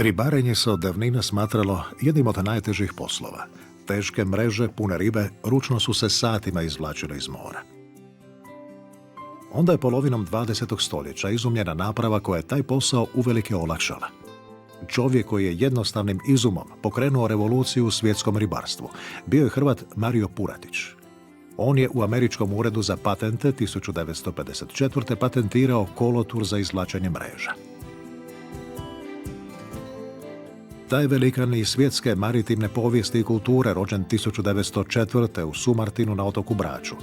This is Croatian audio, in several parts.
Ribarenje se od davnina smatralo jednim od najtežih poslova. Teške mreže, pune ribe, ručno su se satima izvlačile iz mora. Onda je polovinom 20. stoljeća izumljena naprava koja je taj posao uvelike olakšala. Čovjek koji je jednostavnim izumom pokrenuo revoluciju u svjetskom ribarstvu bio je Hrvat Mario Puratić. On je u Američkom uredu za patente 1954. patentirao kolotur za izvlačenje mreža. Taj velikan iz svjetske maritimne povijesti i kulture, rođen 1904. u Sumartinu na otoku Braču.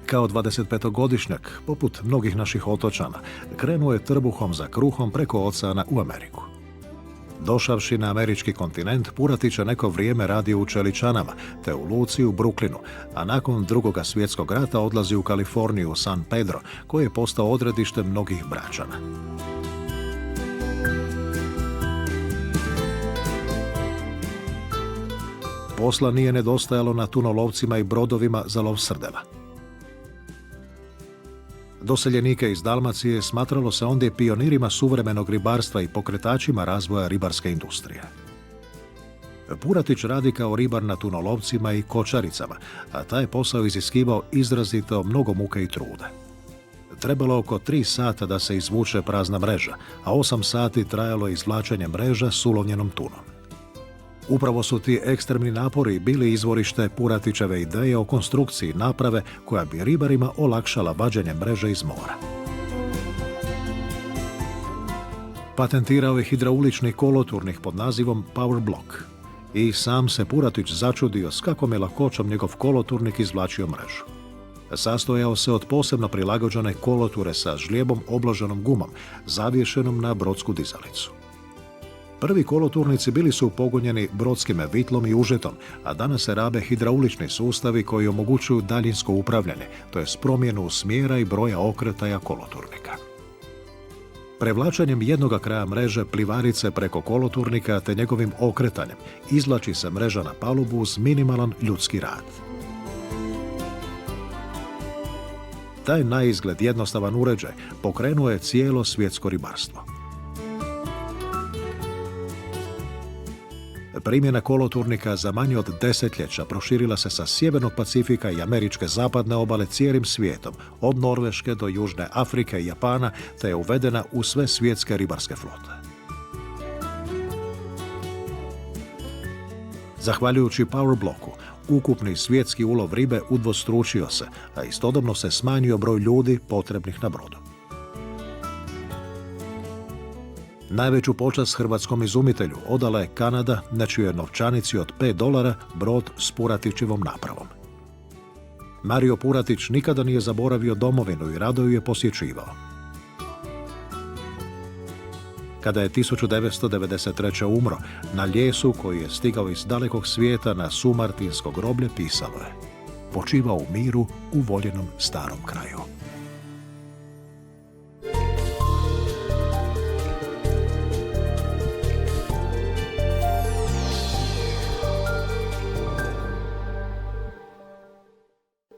Kao 25-godišnjak, poput mnogih naših otočana, krenuo je trbuhom za kruhom preko oceana u Ameriku. Došavši na američki kontinent, Puratić je neko vrijeme radio u čeličanama, te u luci u Brooklynu, a nakon Drugog svjetskog rata odlazi u Kaliforniju, u San Pedro, koji je postao odredište mnogih Bračana. Posla nije nedostajalo na tunolovcima i brodovima za lov srdela. Doseljenike iz Dalmacije smatralo se ondje pionirima suvremenog ribarstva i pokretačima razvoja ribarske industrije. Puratić radi kao ribar na tunolovcima i kočaricama, a taj posao iziskivao izrazito mnogo muke i truda. Trebalo oko 3 sata da se izvuče prazna mreža, a 8 sati trajalo izvlačenje mreža s ulovljenom tunom. Upravo su ti ekstremni napori bili izvorište Puratićeve ideje o konstrukciji naprave koja bi ribarima olakšala vađenje mreže iz mora. Patentirao je hidraulični koloturnik pod nazivom Power Block i sam se Puratić začudio s kakvom je lakoćom njegov koloturnik izvlačio mrežu. Sastojao se od posebno prilagođene koloture sa žlijebom obloženom gumom, zavješenom na brodsku dizalicu. Prvi koloturnici bili su upogonjeni brodskim vitlom i užetom, a danas se rabe hidraulični sustavi koji omogućuju daljinsko upravljanje, to je promjenu smjera i broja okretaja koloturnika. Prevlačenjem jednoga kraja mreže plivarice preko koloturnika te njegovim okretanjem izvlači se mreža na palubu uz minimalan ljudski rad. Taj naizgled jednostavan uređaj pokrenuo je cijelo svjetsko ribarstvo. Primjena koloturnika za manje od desetljeća proširila se sa sjevernog Pacifika i američke zapadne obale cijelim svijetom, od Norveške do Južne Afrike i Japana, te je uvedena u sve svjetske ribarske flote. Zahvaljujući Power Blocku, ukupni svjetski ulov ribe udvostručio se, a istodobno se smanjio broj ljudi potrebnih na brodu. Najveću počast hrvatskom izumitelju odala je Kanada, na čijoj novčanici od $5 brod s Puratićevom napravom. Mario Puratić nikada nije zaboravio domovinu i rado ju je posjećivao. Kada je 1993. umro, na lijesu koji je stigao iz dalekog svijeta na sumartinsko groblje pisalo je: počivao u miru u voljenom starom kraju.